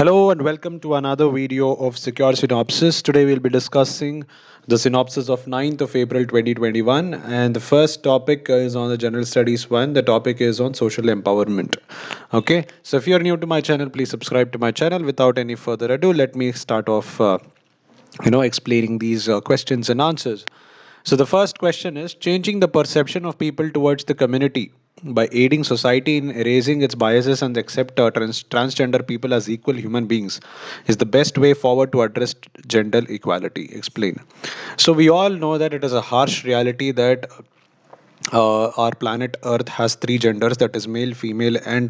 Hello and welcome to another video of Secure Synopsis. Today we'll be discussing the synopsis of 9th of April 2021, and the first topic is on the General Studies 1. The topic is on social empowerment. Okay, so if you're new to my channel, please subscribe to my channel. Without any further ado, let me start off explaining these questions and answers. So the first question is changing the perception of people towards the community by aiding society in erasing its biases and accept transgender people as equal human beings is the best way forward to address gender equality. Explain. So we all know that it is a harsh reality that our planet Earth has three genders, that is male, female, and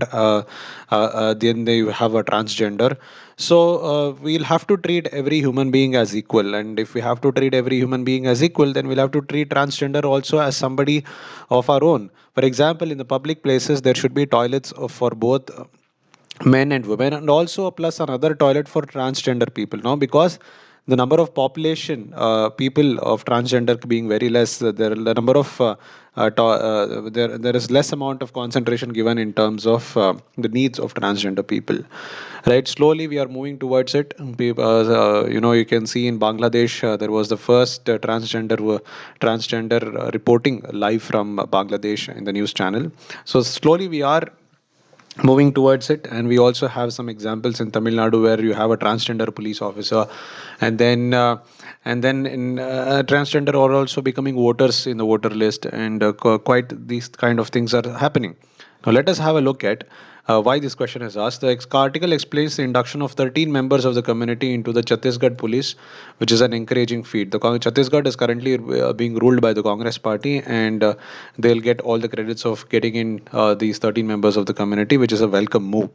then they have a transgender. So we'll have to treat every human being as equal, and if we have to treat every human being as equal, then we'll have to treat transgender also as somebody of our own. For example, in the public places there should be toilets for both men and women, and also plus another toilet for transgender people now, because the number of population people of transgender being very less, the number of there is less amount of concentration given in terms of the needs of transgender people, right? Slowly we are moving towards it. You can see in Bangladesh there was the first transgender reporting live from Bangladesh in the news channel. So slowly we are moving towards it, and we also have some examples in Tamil Nadu where you have a transgender police officer, and then in transgender are also becoming voters in the voter list, and quite these kind of things are happening. Now let us have a look at why this question is asked. The article explains the induction of 13 members of the community into the Chhattisgarh police, which is an encouraging feat. Chhattisgarh is currently being ruled by the Congress party, and they'll get all the credits of getting in these 13 members of the community, which is a welcome move.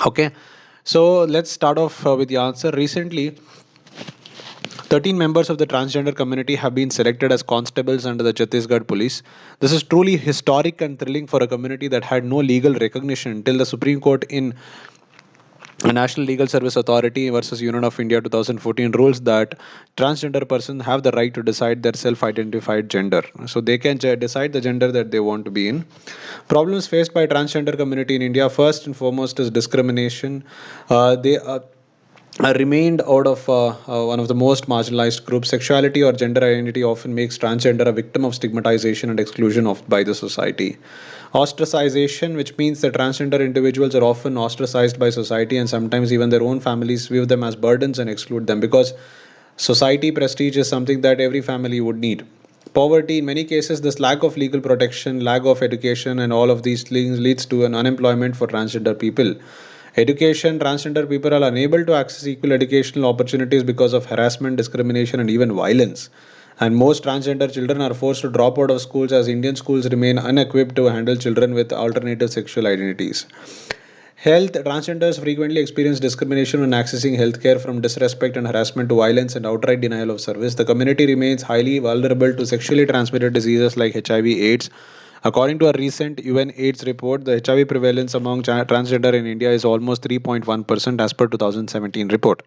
Okay, so let's start off with the answer. Recently, 13 members of the transgender community have been selected as constables under the Chhattisgarh police. This is truly historic and thrilling for a community that had no legal recognition until the Supreme Court in the National Legal Service Authority versus Union of India 2014 rules that transgender persons have the right to decide their self-identified gender. So they can decide the gender that they want to be in. Problems faced by transgender community in India, first and foremost, is discrimination. They remained out of one of the most marginalized groups. Sexuality or gender identity often makes transgender a victim of stigmatization and exclusion by the society. Ostracization, which means that transgender individuals are often ostracized by society, and sometimes even their own families view them as burdens and exclude them, because society prestige is something that every family would need. Poverty, in many cases, this lack of legal protection, lack of education, and all of these things leads to an unemployment for transgender people. Education, transgender people are unable to access equal educational opportunities because of harassment, discrimination, and even violence. And most transgender children are forced to drop out of schools as Indian schools remain unequipped to handle children with alternative sexual identities. Health, transgenders frequently experience discrimination when accessing healthcare, from disrespect and harassment to violence and outright denial of service. The community remains highly vulnerable to sexually transmitted diseases like HIV/AIDS. According to a recent UN AIDS report, the HIV prevalence among transgender in India is almost 3.1% as per 2017 report.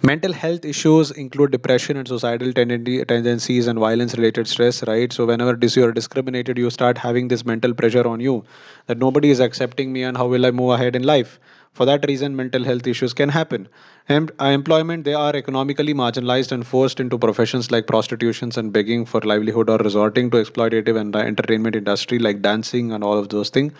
Mental health issues include depression and suicidal tendencies and violence related stress, right? So whenever you are discriminated, you start having this mental pressure on you that nobody is accepting me, and how will I move ahead in life? For that reason, mental health issues can happen. And employment, they are economically marginalized and forced into professions like prostitutions and begging for livelihood, or resorting to exploitative and entertainment industry like dancing and all of those things.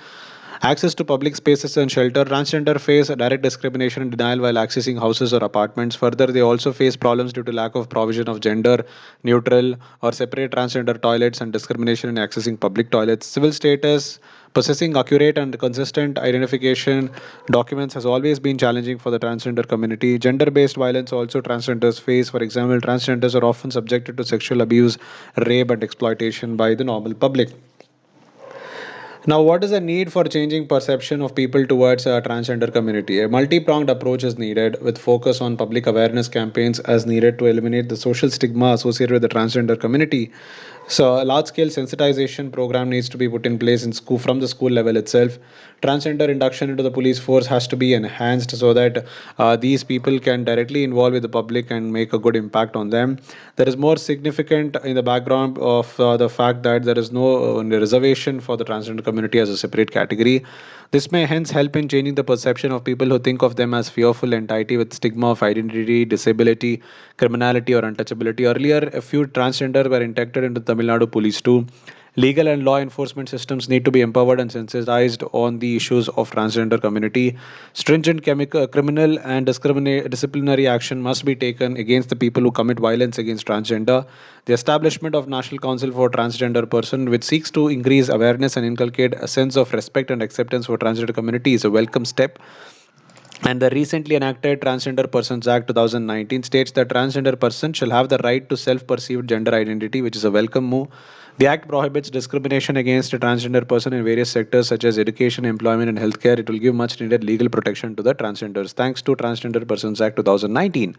Access to public spaces and shelter. Transgender face direct discrimination and denial while accessing houses or apartments. Further, they also face problems due to lack of provision of gender neutral or separate transgender toilets and discrimination in accessing public toilets. Civil status. Possessing accurate and consistent identification documents has always been challenging for the transgender community. Gender based violence also transgenders face. For example, transgenders are often subjected to sexual abuse, rape, and exploitation by the normal public. Now, what is the need for changing perception of people towards a transgender community? A multi-pronged approach is needed, with focus on public awareness campaigns as needed to eliminate the social stigma associated with the transgender community. So a large-scale sensitization program needs to be put in place in school from the school level itself. Transgender induction into the police force has to be enhanced so that these people can directly involve with the public and make a good impact on them. There is more significant in the background of the fact that there is no reservation for the transgender community as a separate category. This may hence help in changing the perception of people who think of them as fearful entity with stigma of identity, disability, criminality, or untouchability. Earlier, a few transgender were inducted into Tamil Nadu police too. Legal and law enforcement systems need to be empowered and sensitized on the issues of transgender community. Stringent criminal and disciplinary action must be taken against the people who commit violence against transgender. The establishment of National Council for Transgender Person, which seeks to increase awareness and inculcate a sense of respect and acceptance for transgender community, is a welcome step. And the recently enacted Transgender Persons Act 2019 states that transgender persons shall have the right to self perceived gender identity, which is a welcome move. The Act prohibits discrimination against a transgender person in various sectors such as education, employment, and healthcare. It will give much needed legal protection to the transgenders. Thanks to Transgender Persons Act 2019.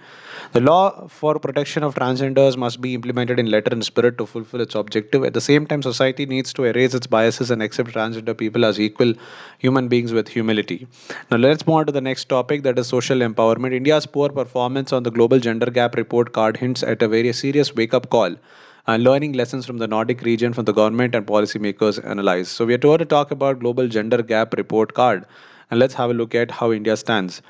The law for protection of transgenders must be implemented in letter and spirit to fulfill its objective. At the same time, society needs to erase its biases and accept transgender people as equal human beings with humility. Now, let's move on to the next topic, that is social empowerment. India's poor performance on the Global Gender Gap Report card hints at a very serious wake up call and learning lessons from the Nordic region from the government and policymakers analyze. So, we are going to talk about Global Gender Gap Report card, and let's have a look at how India stands.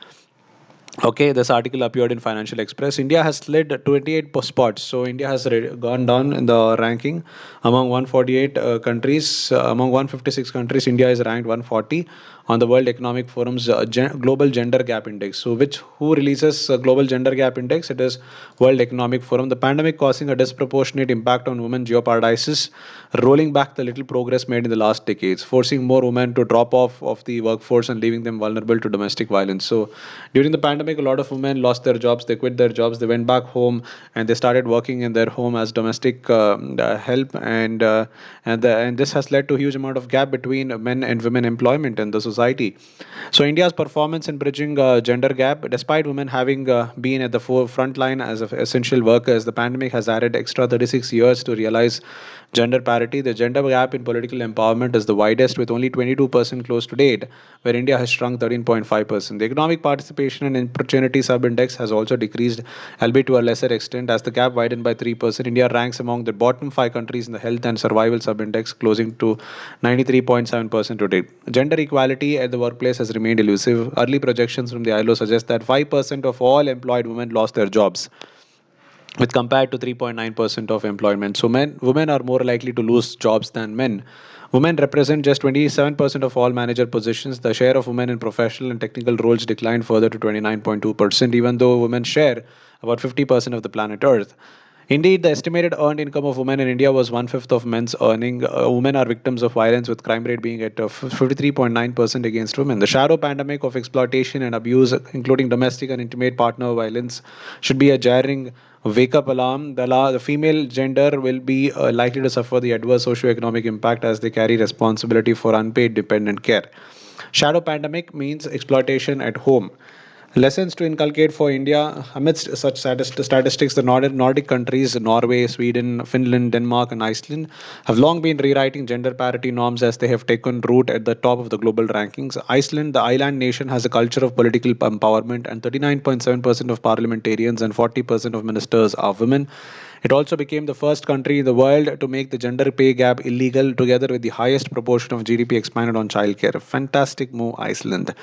Okay, this article appeared in Financial Express. India has slid 28 spots. So India has gone down in the ranking among 148 countries. Among 156 countries, India is ranked 140 on the World Economic Forum's Global Gender Gap Index. So, which who releases Global Gender Gap Index? It is World Economic Forum. The pandemic causing a disproportionate impact on women jeopardizes rolling back the little progress made in the last decades, forcing more women to drop off of the workforce and leaving them vulnerable to domestic violence. So, during the pandemic, a lot of women lost their jobs. They quit their jobs. They went back home and they started working in their home as domestic help, and this has led to a huge amount of gap between men and women employment in the society. So, India's performance in bridging gender gap, despite women having been at the front line as essential workers, the pandemic has added extra 36 years to realize gender parity. The gender gap in political empowerment is the widest, with only 22% close to date, where India has shrunk 13.5%. The economic participation and opportunity sub-index has also decreased, albeit to a lesser extent, as the gap widened by 3%. India ranks among the bottom 5 countries in the health and survival sub-index, closing to 93.7% today. Gender equality at the workplace has remained elusive. Early projections from the ILO suggest that 5% of all employed women lost their jobs, with compared to 3.9% of employment. So women are more likely to lose jobs than men. Women represent just 27% of all manager positions. The share of women in professional and technical roles declined further to 29.2%, even though women share about 50% of the planet Earth. Indeed, the estimated earned income of women in India was one fifth of men's earning. Women are victims of violence, with crime rate being at 53.9% against women. The shadow pandemic of exploitation and abuse, including domestic and intimate partner violence, should be a jarring wake up alarm. The female gender will be likely to suffer the adverse socio-economic impact as they carry responsibility for unpaid dependent care. Shadow pandemic means exploitation at home. Lessons to inculcate for India. Amidst such statistics, the Nordic countries, Norway, Sweden, Finland, Denmark, and Iceland, have long been rewriting gender parity norms as they have taken root at the top of the global rankings. Iceland, the island nation, has a culture of political empowerment, and 39.7% of parliamentarians and 40% of ministers are women. It also became the first country in the world to make the gender pay gap illegal, together with the highest proportion of GDP expanded on childcare. Fantastic move, Iceland.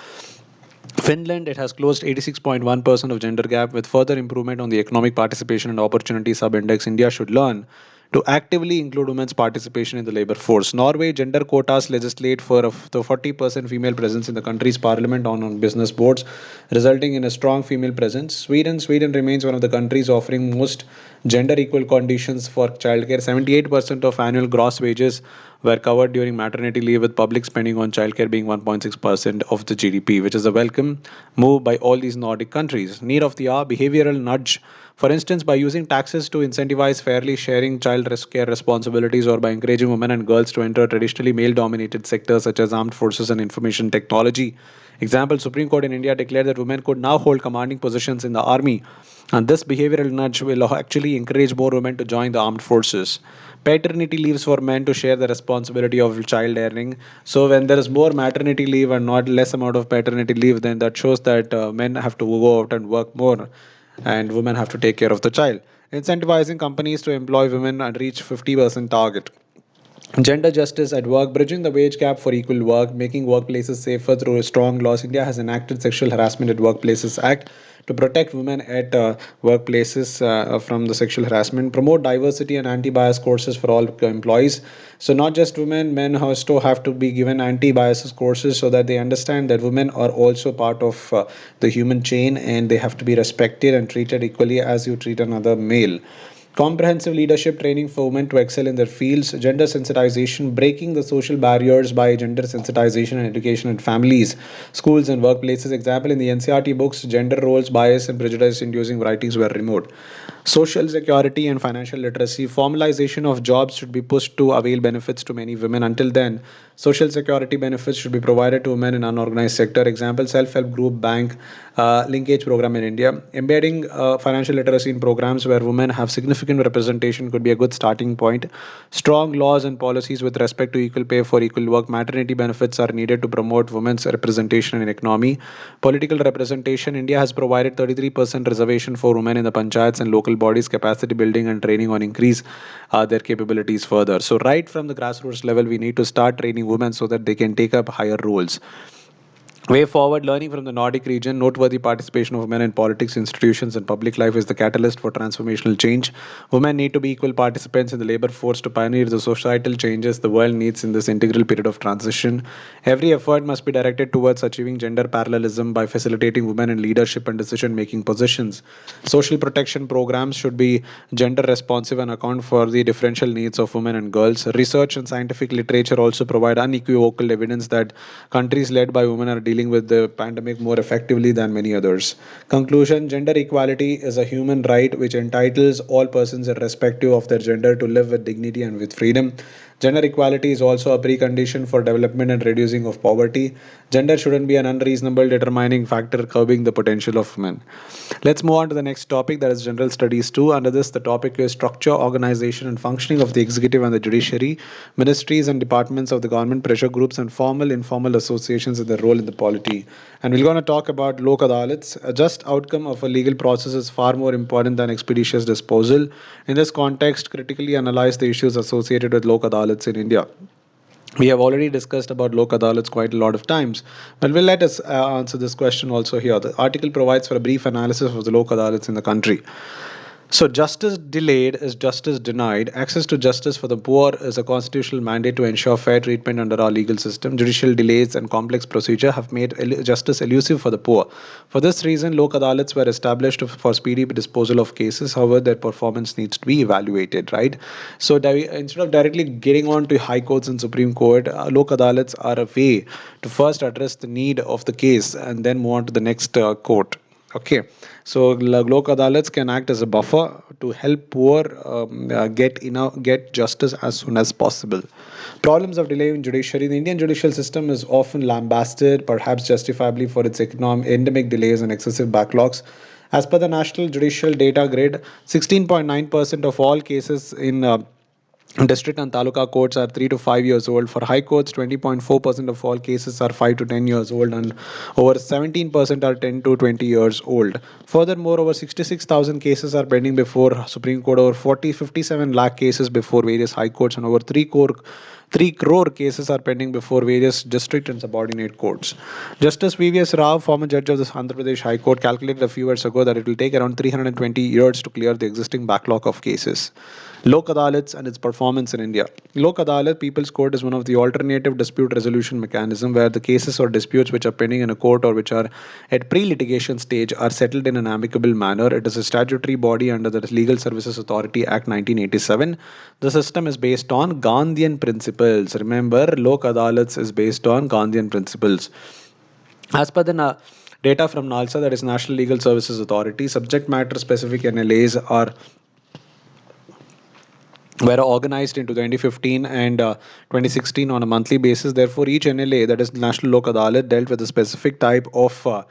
Finland, it has closed 86.1% of gender gap. With further improvement on the economic participation and opportunity sub-index, India should learn to actively include women's participation in the labor force. Norway, gender quotas legislate for the 40% female presence in the country's parliament on business boards, resulting in a strong female presence. Sweden remains one of the countries offering most gender equal conditions for childcare. 78% of annual gross wages were covered during maternity leave, with public spending on childcare being 1.6% of the GDP, which is a welcome move by all these Nordic countries. Need of the hour, behavioral nudge For instance, by using taxes to incentivize fairly sharing care responsibilities, or by encouraging women and girls to enter traditionally male dominated sectors such as armed forces and information technology. Example, Supreme Court in India declared that women could now hold commanding positions in the army, and this behavioral nudge will actually encourage more women to join the armed forces. Paternity leaves for men to share the responsibility of child rearing. So when there is more maternity leave and not less amount of paternity leave, then that shows that men have to go out and work more, and women have to take care of the child. Incentivizing companies to employ women and reach 50% target. Gender justice at work, bridging the wage gap for equal work, making workplaces safer through strong laws. India has enacted Sexual Harassment at Workplaces Act to protect women at workplaces from the sexual harassment, promote diversity and anti-bias courses for all employees. So not just women, men also have to be given anti-biases courses so that they understand that women are also part of the human chain, and they have to be respected and treated equally as you treat another male. Comprehensive leadership training for women to excel in their fields, gender sensitization, breaking the social barriers by gender sensitization and education in families, schools, and workplaces. Example, in the NCRT books, gender roles, bias, and prejudice inducing writings were removed. Social security and financial literacy, formalization of jobs should be pushed to avail benefits to many women. Until then, social security benefits should be provided to women in unorganized sector. Example, self-help group, bank, linkage program in India. Embedding financial literacy in programs where women have significant representation could be a good starting point. Strong laws and policies with respect to equal pay for equal work. Maternity benefits are needed to promote women's representation in economy. Political representation. India has provided 33% reservation for women in the panchayats and local bodies. Capacity building and training on increase their capabilities further. So right from the grassroots level, we need to start training women so that they can take up higher roles. Way forward, learning from the Nordic region, noteworthy participation of women in politics, institutions, and public life is the catalyst for transformational change. Women need to be equal participants in the labor force to pioneer the societal changes the world needs in this integral period of transition. Every effort must be directed towards achieving gender parallelism by facilitating women in leadership and decision making positions. Social protection programs should be gender responsive and account for the differential needs of women and girls. Research and scientific literature also provide unequivocal evidence that countries led by women are dealing with the pandemic more effectively than many others. Conclusion, gender equality is a human right which entitles all persons, irrespective of their gender, to live with dignity and with freedom. Gender equality is also a precondition for development and reducing of poverty. Gender shouldn't be an unreasonable determining factor curbing the potential of men. Let's move on to the next topic, that is general studies 2. Under this, the topic is structure, organization, and functioning of the executive and the judiciary, ministries and departments of the government, pressure groups, and formal informal associations and their role in the polity. And we're going to talk about Lok Adalats. A just outcome of a legal process is far more important than expeditious disposal. In this context, critically analyze the issues associated with Lok Adalats in India. We have already discussed about Lok Adalats quite a lot of times, but we'll let us answer this question also here. The article provides for a brief analysis of the Lok Adalats in the country. So, justice delayed is justice denied. Access to justice for the poor is a constitutional mandate to ensure fair treatment under our legal system. Judicial delays and complex procedure have made justice elusive for the poor. For this reason, Lok Adalats were established for speedy disposal of cases. However, their performance needs to be evaluated, right? So, instead of directly getting on to high courts and Supreme Court, Lok Adalats are a way to first address the need of the case and then move on to the next court. Okay, so Lok Adalats can act as a buffer to help poor get justice as soon as possible. Problems of delay in judiciary. The Indian judicial system is often lambasted, perhaps justifiably, for its endemic delays and excessive backlogs. As per the National Judicial Data Grid, 16.9% of all cases in district and taluka courts are 3 to 5 years old. For high courts, 20.4% of all cases are 5 to 10 years old, and over 17% are 10 to 20 years old. Furthermore, over 66,000 cases are pending before Supreme Court, over 57 lakh cases before various high courts, and over 3 crore cases are pending before various district and subordinate courts. Justice VVS Rao, former judge of the Andhra Pradesh High Court, calculated a few years ago that it will take around 320 years to clear the existing backlog of cases. Lok Adalats and its performance in India. Lok Adalat People's Court is one of the alternative dispute resolution mechanism where the cases or disputes which are pending in a court or which are at pre-litigation stage are settled in an amicable manner. It is a statutory body under the Legal Services Authority Act 1987. The system is based on Gandhian principles. Remember, Lok Adalats is based on Gandhian principles. As per the Data from NALSA, that is National Legal Services Authority. Subject matter specific NLAs were organized into 2015 and 2016 on a monthly basis. Therefore, each NLA, that is National Lok Adalat, dealt with a specific type of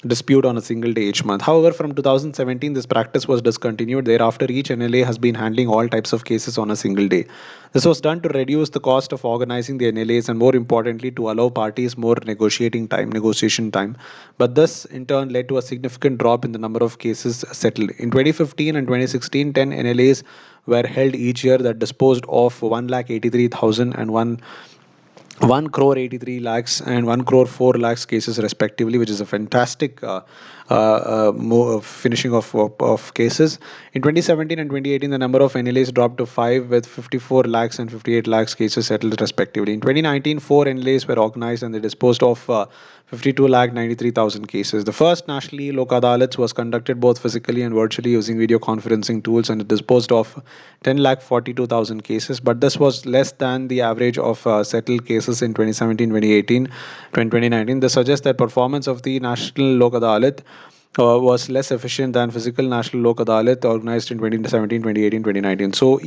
dispute on a single day each month. However, from 2017, this practice was discontinued. Thereafter, each NLA has been handling all types of cases on a single day. This was done to reduce the cost of organizing the NLAs and, more importantly, to allow parties more negotiation time. But this, in turn, led to a significant drop in the number of cases settled. In 2015 and 2016, 10 NLAs were held each year that disposed of 1,83,000 and 1 crore 83 lakhs and 1 crore 4 lakhs cases respectively, which is a fantastic finishing of cases. In 2017 and 2018, the number of NLAs dropped to 5 with 54 lakhs and 58 lakhs cases settled respectively. In 2019, 4 NLAs were organized and they disposed of 52 lakh 93,000 cases. The first nationally Lok Adalats was conducted both physically and virtually using video conferencing tools, and it disposed of 10 lakh 42,000 cases. But this was less than the average of settled cases in 2017, 2018, 2019. This suggests that performance of the National Lok Adalat was less efficient than physical National Lok Adalat organized in 2017, 2018, 2019. So,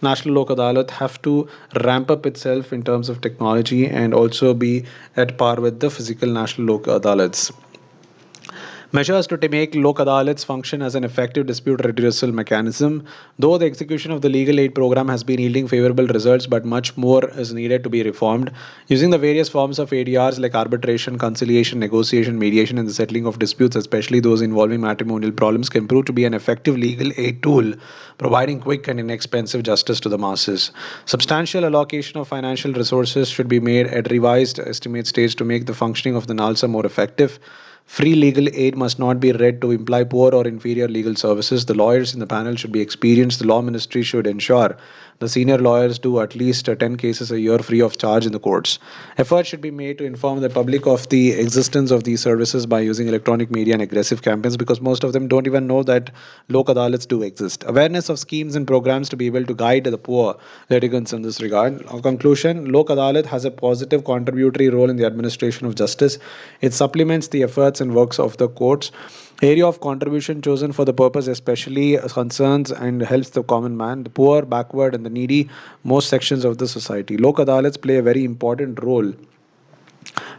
National Lok Adalat have to ramp up itself in terms of technology and also be at par with the physical National Lok Adalats. Measures to make Lok Adalats function as an effective dispute redressal mechanism. Though the execution of the legal aid program has been yielding favorable results, but much more is needed to be reformed. Using the various forms of ADRs like arbitration, conciliation, negotiation, mediation, and the settling of disputes, especially those involving matrimonial problems, can prove to be an effective legal aid tool, providing quick and inexpensive justice to the masses. Substantial allocation of financial resources should be made at revised estimate stage to make the functioning of the NALSA more effective. Free legal aid must not be read to imply poor or inferior legal services. The lawyers in the panel should be experienced. The law ministry should ensure the senior lawyers do at least 10 cases a year free of charge in the courts. Efforts should be made to inform the public of the existence of these services by using electronic media and aggressive campaigns, because most of them don't even know that Lok Adalats do exist. Awareness of schemes and programs to be able to guide the poor litigants in this regard. In conclusion, Lok Adalat has a positive contributory role in the administration of justice. It supplements the efforts and works of the courts. Area of contribution chosen for the purpose especially concerns and helps the common man, the poor, backward, and the needy, most sections of the society. Lok Adalats play a very important role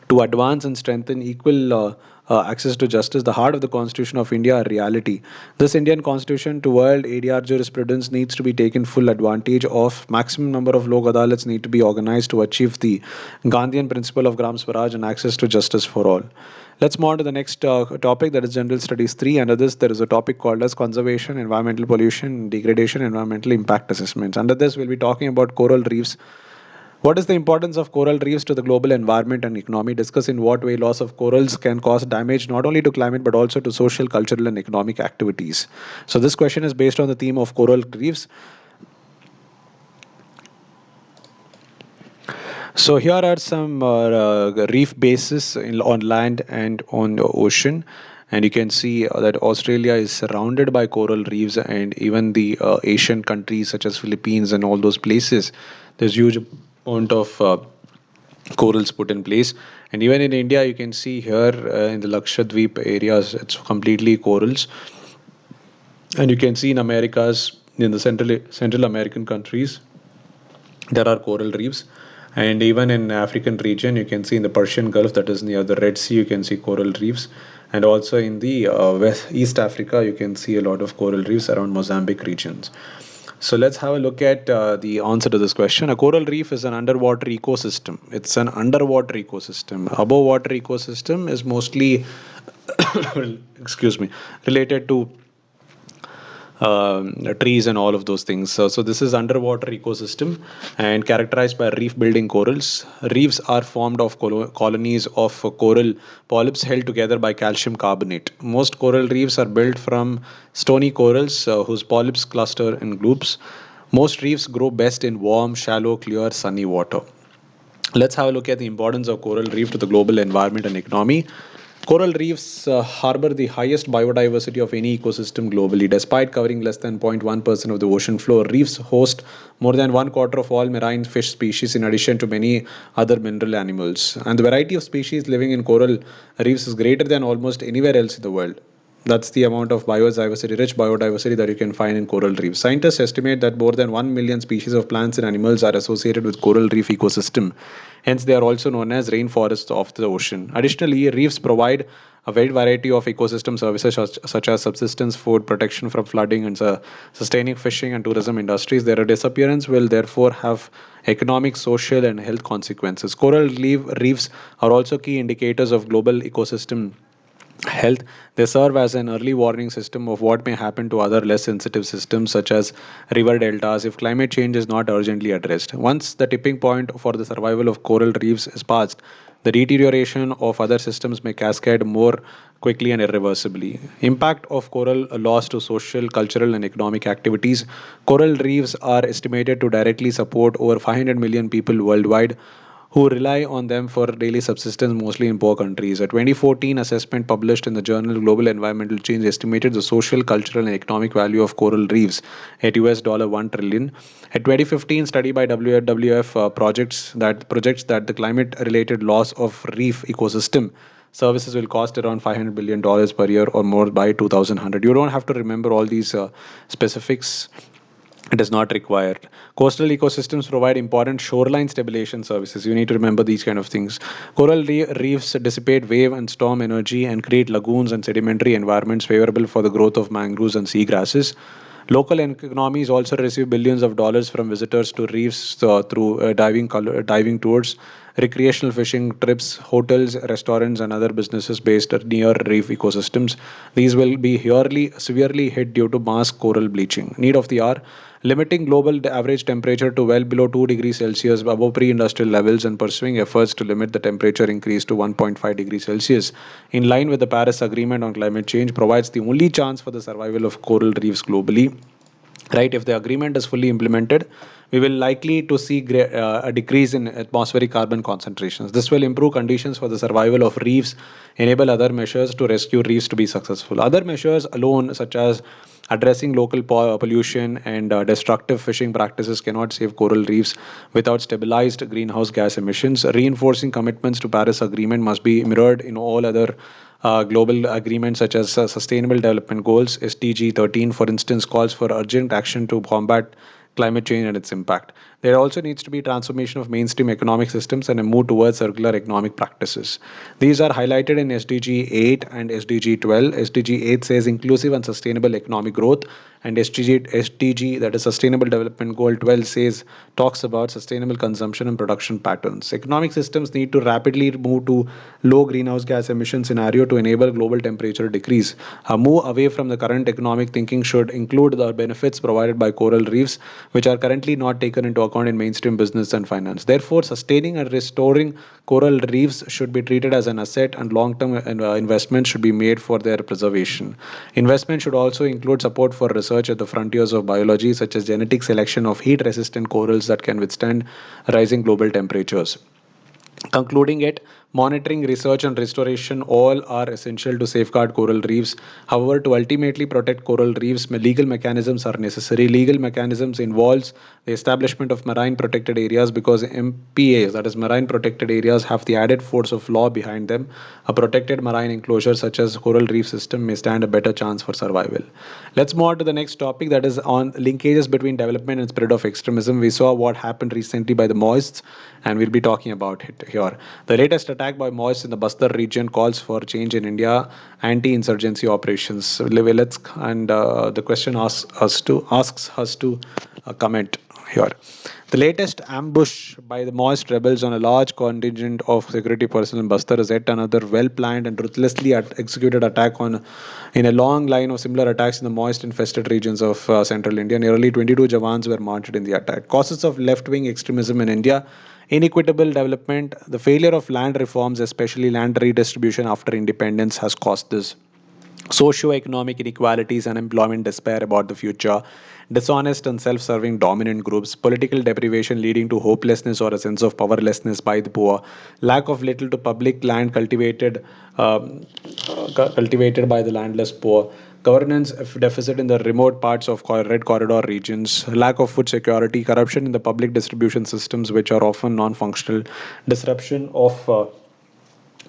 to advance and strengthen equal access to justice, the heart of the Constitution of India, a reality. This Indian Constitution to world ADR jurisprudence needs to be taken full advantage of. Maximum number of Lok Adalats need to be organized to achieve the Gandhian principle of Gram Swaraj and access to justice for all. Let's move on to the next topic, that is General Studies 3. Under this, there is a topic called as Conservation, Environmental Pollution, Degradation, Environmental Impact Assessments. Under this, we'll be talking about coral reefs. What is the importance of coral reefs to the global environment and economy? Discuss in what way loss of corals can cause damage not only to climate but also to social, cultural, and economic activities. So, this question is based on the theme of coral reefs. So here are some reef bases on land and on the ocean, and you can see that Australia is surrounded by coral reefs, and even the Asian countries such as Philippines and all those places, there's huge amount of corals put in place. And even in India, you can see here in the Lakshadweep areas, it's completely corals, and you can see in Americas, in the Central American countries, there are coral reefs. And even in African region, you can see in the Persian Gulf, that is near the Red Sea, you can see coral reefs. And also in the East Africa, you can see a lot of coral reefs around Mozambique regions. So let's have a look at the answer to this question. A coral reef is an underwater ecosystem. It's an underwater ecosystem. Above water ecosystem is mostly, excuse me, related to trees and all of those things. So this is underwater ecosystem and characterized by reef building corals. Reefs are formed of colonies of coral polyps held together by calcium carbonate. Most coral reefs are built from stony corals whose polyps cluster in groups. Most reefs grow best in warm, shallow, clear, sunny water. Let's have a look at the importance of coral reef to the global environment and economy. Coral reefs harbor the highest biodiversity of any ecosystem globally. Despite covering less than 0.1% of the ocean floor, reefs host more than one quarter of all marine fish species, in addition to many other mineral animals. And the variety of species living in coral reefs is greater than almost anywhere else in the world. That's the amount of biodiversity, rich biodiversity that you can find in coral reefs. Scientists estimate that more than 1 million species of plants and animals are associated with coral reef ecosystem. Hence, they are also known as rainforests of the ocean. Additionally, reefs provide a wide variety of ecosystem services such as subsistence, food, protection from flooding, and sustaining fishing and tourism industries. Their disappearance will therefore have economic, social, and health consequences. Coral reefs are also key indicators of global ecosystem health. They serve as an early warning system of what may happen to other less sensitive systems, such as river deltas, if climate change is not urgently addressed. Once the tipping point for the survival of coral reefs is passed, the deterioration of other systems may cascade more quickly and irreversibly. Impact of coral loss to social, cultural, and economic activities. Coral reefs are estimated to directly support over 500 million people worldwide who rely on them for daily subsistence, mostly in poor countries. A 2014 assessment published in the journal Global Environmental Change estimated the social, cultural, and economic value of coral reefs at $1 trillion. A 2015 study by WWF projects that the climate-related loss of reef ecosystem services will cost around $500 billion per year or more by 2100. You don't have to remember all these specifics. It is not required. Coastal ecosystems provide important shoreline stabilization services. You need to remember these kind of things. Coral reefs dissipate wave and storm energy and create lagoons and sedimentary environments favorable for the growth of mangroves and seagrasses. Local economies also receive billions of dollars from visitors to reefs through diving tours, recreational fishing trips, hotels, restaurants, and other businesses based near reef ecosystems. These will be severely hit due to mass coral bleaching. Need of the hour: limiting global average temperature to well below 2 degrees Celsius above pre-industrial levels and pursuing efforts to limit the temperature increase to 1.5 degrees Celsius in line with the Paris Agreement on climate change provides the only chance for the survival of coral reefs globally. Right, if the agreement is fully implemented, we will likely to see a decrease in atmospheric carbon concentrations. This will improve conditions for the survival of reefs, enable other measures to rescue reefs to be successful. Other measures alone, such as addressing local pollution and destructive fishing practices, cannot save coral reefs without stabilized greenhouse gas emissions. Reinforcing commitments to Paris Agreement must be mirrored in all other global agreements such as Sustainable Development Goals. SDG 13, for instance, calls for urgent action to combat climate change and its impact. There also needs to be transformation of mainstream economic systems and a move towards circular economic practices. These are highlighted in SDG 8 and SDG 12. SDG 8 says inclusive and sustainable economic growth, and SDG, that is Sustainable Development Goal 12, says talks about sustainable consumption and production patterns. Economic systems need to rapidly move to low greenhouse gas emission scenario to enable global temperature decrease. A move away from the current economic thinking should include the benefits provided by coral reefs, which are currently not taken into account in mainstream business and finance. Therefore, sustaining and restoring coral reefs should be treated as an asset, and long-term investments should be made for their preservation. Investment should also include support for research at the frontiers of biology, such as genetic selection of heat-resistant corals that can withstand rising global temperatures. Concluding it, monitoring, research, and restoration all are essential to safeguard coral reefs. However, to ultimately protect coral reefs, legal mechanisms are necessary. Legal mechanisms involves the establishment of marine protected areas because MPAs, that is marine protected areas, have the added force of law behind them. A protected marine enclosure such as coral reef system may stand a better chance for survival. Let's move on to the next topic, that is on linkages between development and spread of extremism. We saw what happened recently by the Maoists, and we'll be talking about it here. The latest attack by Maoists in the Bastar region calls for change in India anti-insurgency operations. And the question asks us to comment here. The latest ambush by the Maoist rebels on a large contingent of security personnel in Bastar is yet another well-planned and ruthlessly executed attack in a long line of similar attacks in the Maoist-infested regions of central India. Nearly 22 Jawans were martyred in the attack. Causes of left-wing extremism in India: inequitable development. The failure of land reforms, especially land redistribution after independence, has caused this. Socioeconomic inequalities and employment despair about the future, dishonest and self serving dominant groups, political deprivation leading to hopelessness or a sense of powerlessness by the poor, lack of little to public land cultivated by the landless poor, governance deficit in the remote parts of red corridor regions, lack of food security, corruption in the public distribution systems, which are often non functional, disruption of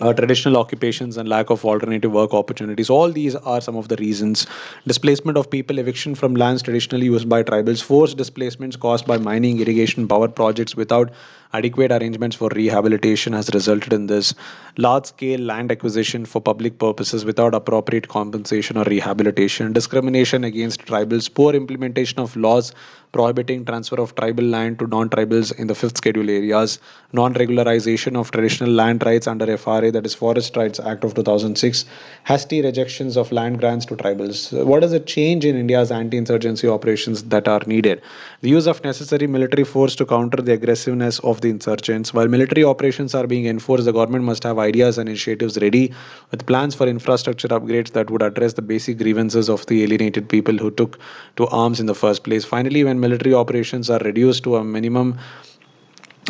traditional occupations and lack of alternative work opportunities. All these are some of the reasons. Displacement of people, eviction from lands traditionally used by tribals, forced displacements caused by mining, irrigation, power projects without adequate arrangements for rehabilitation has resulted in this. Large scale land acquisition for public purposes without appropriate compensation or rehabilitation. Discrimination against tribals, poor implementation of laws prohibiting transfer of tribal land to non-tribals in the fifth schedule areas, non-regularization of traditional land rights under FRA, that is Forest Rights Act of 2006, hasty rejections of land grants to tribals. What is the change in India's anti-insurgency operations that are needed? The use of necessary military force to counter the aggressiveness of the insurgents. While military operations are being enforced, the government must have ideas and initiatives ready with plans for infrastructure upgrades that would address the basic grievances of the alienated people who took to arms in the first place. Finally, when military operations are reduced to a minimum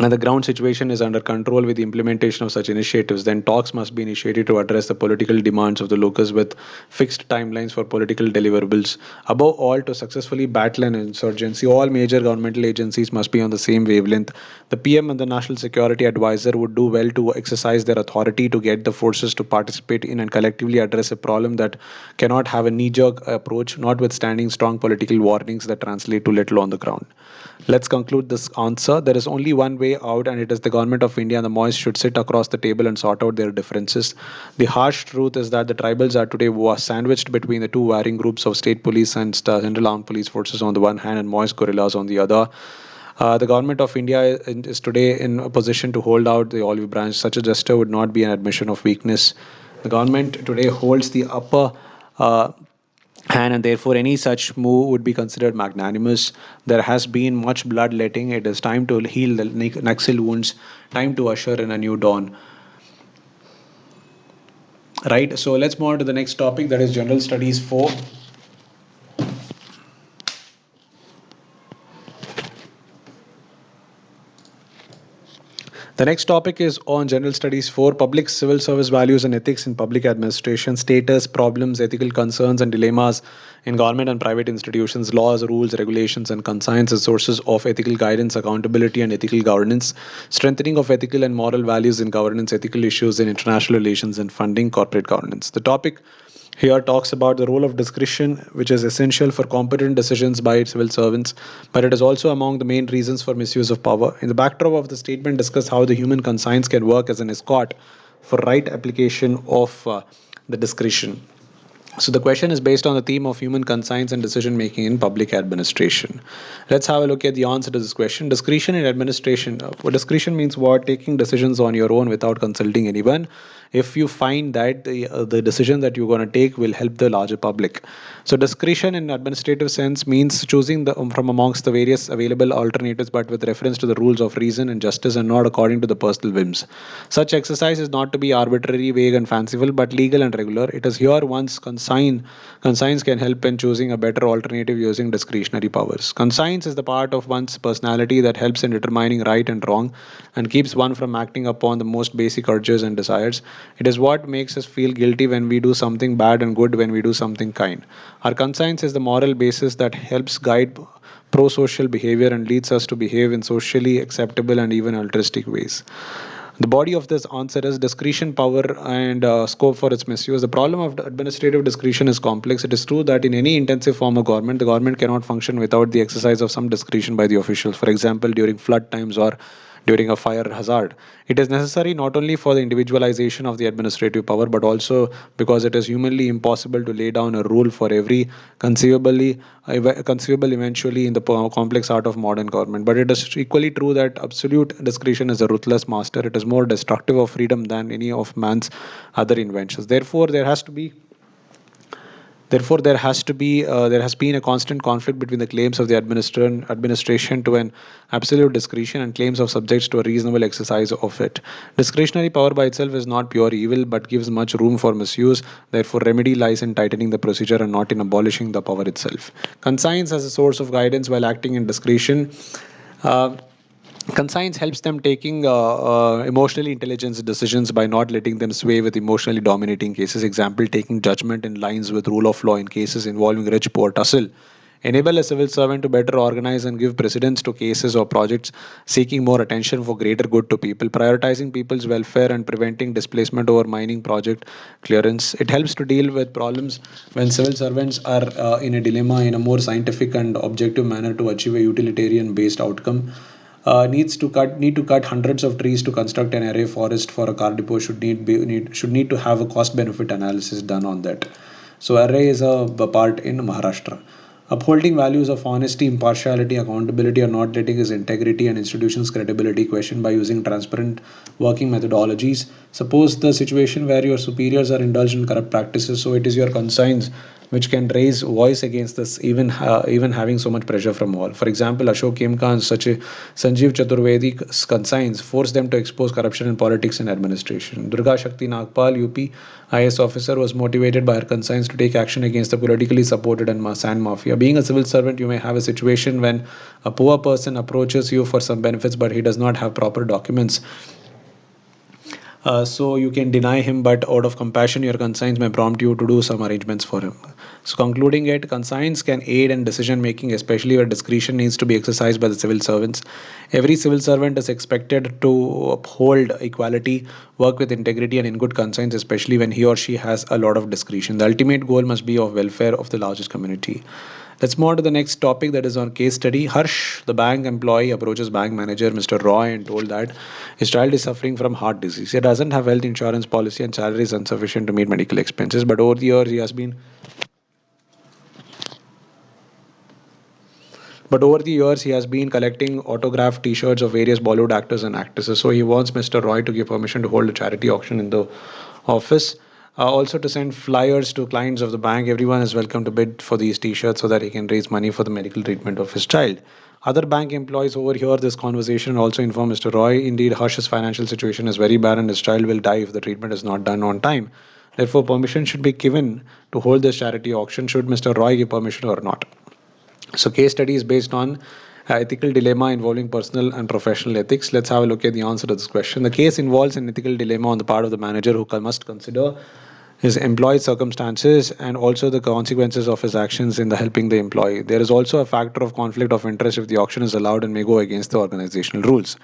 and the ground situation is under control with the implementation of such initiatives, then talks must be initiated to address the political demands of the locals with fixed timelines for political deliverables. Above all, to successfully battle an insurgency, all major governmental agencies must be on the same wavelength. The PM and the National Security Advisor would do well to exercise their authority to get the forces to participate in and collectively address a problem that cannot have a knee jerk approach, notwithstanding strong political warnings that translate to little on the ground. Let's conclude this answer. There is only one way out, and it is the government of India and the Moist should sit across the table and sort out their differences. The harsh truth is that the tribals are today sandwiched between the two varying groups of state police and central armed police forces on the one hand and Moist guerrillas on the other. The government of India is today in a position to hold out the olive branch. Such a gesture would not be an admission of weakness. The government today holds the upper uh, and therefore any such move would be considered magnanimous. There has been much bloodletting. It is time to heal the Naxal wounds, time to usher in a new dawn. Right, so let's move on to the next topic, that is General Studies 4. The next topic is on General Studies 4, Public Civil Service Values and Ethics in Public Administration, Status, Problems, Ethical Concerns and Dilemmas in Government and Private Institutions, Laws, Rules, Regulations and Conscience as sources of ethical guidance, accountability and ethical governance, Strengthening of ethical and moral values in governance, Ethical issues in international relations and funding, Corporate governance. The topic here talks about the role of discretion, which is essential for competent decisions by civil servants, but it is also among the main reasons for misuse of power. In the backdrop of the statement, discuss how the human conscience can work as an escort for right application of the discretion. So the question is based on the theme of human conscience and decision making in public administration. Let's have a look at the answer to this question. Discretion in administration. What discretion means what? Taking decisions on your own without consulting anyone. If you find that the decision that you're going to take will help the larger public. So discretion in administrative sense means choosing from amongst the various available alternatives, but with reference to the rules of reason and justice and not according to the personal whims. Such exercise is not to be arbitrary, vague, and fanciful, but legal and regular. It is here one's conscience can help in choosing a better alternative using discretionary powers. Conscience is the part of one's personality that helps in determining right and wrong and keeps one from acting upon the most basic urges and desires. It is what makes us feel guilty when we do something bad and good when we do something kind. Our conscience is the moral basis that helps guide pro social behavior and leads us to behave in socially acceptable and even altruistic ways. The body of this answer is discretion, power, and scope for its misuse. The problem of administrative discretion is complex. It is true that in any intensive form of government, the government cannot function without the exercise of some discretion by the officials. For example, during flood times or during a fire hazard. It is necessary not only for the individualization of the administrative power, but also because it is humanly impossible to lay down a rule for every conceivable eventually in the complex art of modern government. But it is equally true that absolute discretion is a ruthless master. It is more destructive of freedom than any of man's other inventions. Therefore, Therefore, there has been a constant conflict between the claims of the administration to an absolute discretion and claims of subjects to a reasonable exercise of it. Discretionary power by itself is not pure evil, but gives much room for misuse. Therefore, remedy lies in tightening the procedure and not in abolishing the power itself. Conscience as a source of guidance while acting in discretion. Uh, Conscience helps them taking emotionally intelligent decisions by not letting them sway with emotionally dominating cases. Example, taking judgment in lines with rule of law in cases involving rich poor tussle. Enable a civil servant to better organize and give precedence to cases or projects seeking more attention for greater good to people, prioritizing people's welfare and preventing displacement over mining project clearance. It helps to deal with problems when civil servants are in a dilemma in a more scientific and objective manner to achieve a utilitarian based outcome. Need to cut hundreds of trees to construct an array forest for a car depot should need to have a cost benefit analysis done on that. So array is a part in Maharashtra. Upholding values of honesty, impartiality, accountability, or not letting his integrity and institutions' credibility questioned by using transparent working methodologies. Suppose the situation where your superiors are indulged in corrupt practices, so it is your conscience which can raise voice against this, even having so much pressure from all. For example, Ashok Khemka and such a Sanjeev Chaturvedi's conscience forced them to expose corruption in politics and administration. Durga Shakti Nagpal, UP IS officer, was motivated by her conscience to take action against the politically supported and sand mafia. Being a civil servant, you may have a situation when a poor person approaches you for some benefits, but he does not have proper documents, so you can deny him, but out of compassion, your conscience may prompt you to do some arrangements for him. So, concluding it, conscience can aid in decision making, especially where discretion needs to be exercised by the civil servants. Every civil servant is expected to uphold equality, work with integrity, and in good conscience, especially when he or she has a lot of discretion. The ultimate goal must be of welfare of the largest community. Let's move on to the next topic, that is on case study. Harsh, the bank employee, approaches bank manager Mr. Roy and told that his child is suffering from heart disease. He doesn't have health insurance policy and salary is insufficient to meet medical expenses. But over the years, he has been collecting autographed T-shirts of various Bollywood actors and actresses. So he wants Mr. Roy to give permission to hold a charity auction in the office. Also to send flyers to clients of the bank. Everyone is welcome to bid for these T-shirts so that he can raise money for the medical treatment of his child. Other bank employees overhear this conversation and also inform Mr. Roy. Indeed, Harsh's financial situation is very bad and his child will die if the treatment is not done on time. Therefore, permission should be given to hold this charity auction. Should Mr. Roy give permission or not? So, case study is based on ethical dilemma involving personal and professional ethics. Let's have a look at the answer to this question. The case involves an ethical dilemma on the part of the manager who must consider his employee's circumstances and also the consequences of his actions in the helping the employee. There is also a factor of conflict of interest if the auction is allowed and may go against the organizational rules.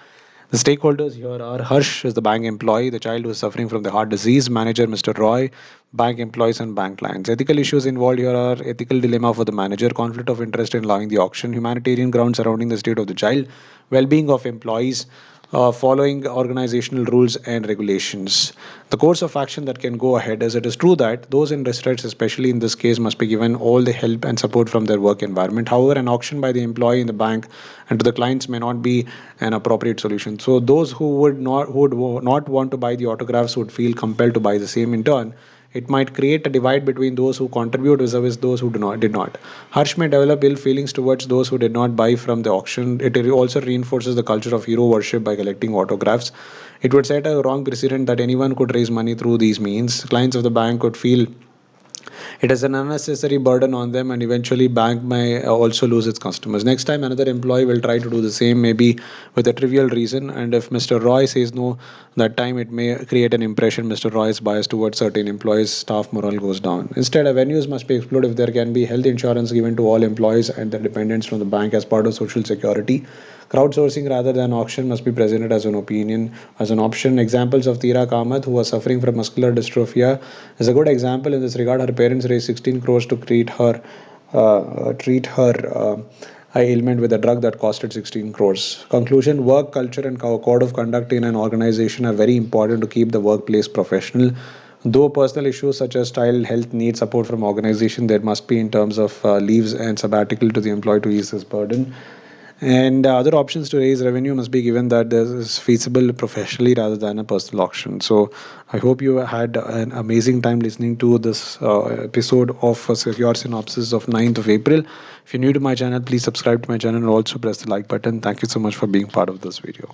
The stakeholders here are Harsh is the bank employee, the child who is suffering from the heart disease, manager Mr. Roy, bank employees and bank clients. Ethical issues involved here are ethical dilemma for the manager, conflict of interest in allowing the auction, humanitarian grounds surrounding the state of the child, well-being of employees, following organizational rules and regulations. The course of action that can go ahead is it is true that those in distress, especially in this case, must be given all the help and support from their work environment. However, an auction by the employee in the bank and to the clients may not be an appropriate solution. So those who would not want to buy the autographs would feel compelled to buy the same in turn. It might create a divide between those who contribute versus those who did not. Harsh may develop ill feelings towards those who did not buy from the auction. It also reinforces the culture of hero worship by collecting autographs. It would set a wrong precedent that anyone could raise money through these means. Clients of the bank could feel it is an unnecessary burden on them, and eventually bank may also lose its customers. Next time another employee will try to do the same, maybe with a trivial reason, and if Mr. Roy says no that time, it may create an impression Mr. Roy is biased towards certain employees, staff morale goes down. Instead, avenues must be explored if there can be health insurance given to all employees and their dependents from the bank as part of social security. Crowdsourcing rather than auction must be presented as an option. Examples of Tira Kamath, who was suffering from muscular dystrophia, is a good example in this regard. Her parents raised 16 crores to treat her ailment with a drug that costed 16 crores. Conclusion: work culture and code of conduct in an organization are very important to keep the workplace professional. Though personal issues such as child health need support from organization, there must be in terms of leaves and sabbatical to the employee to ease this burden. And other options to raise revenue must be given that this is feasible professionally rather than a personal auction. So I hope you had an amazing time listening to this episode of a Secure Synopsis of 9th of April. If you're new to my channel, please subscribe to my channel and also press the like button. Thank you so much for being part of this video.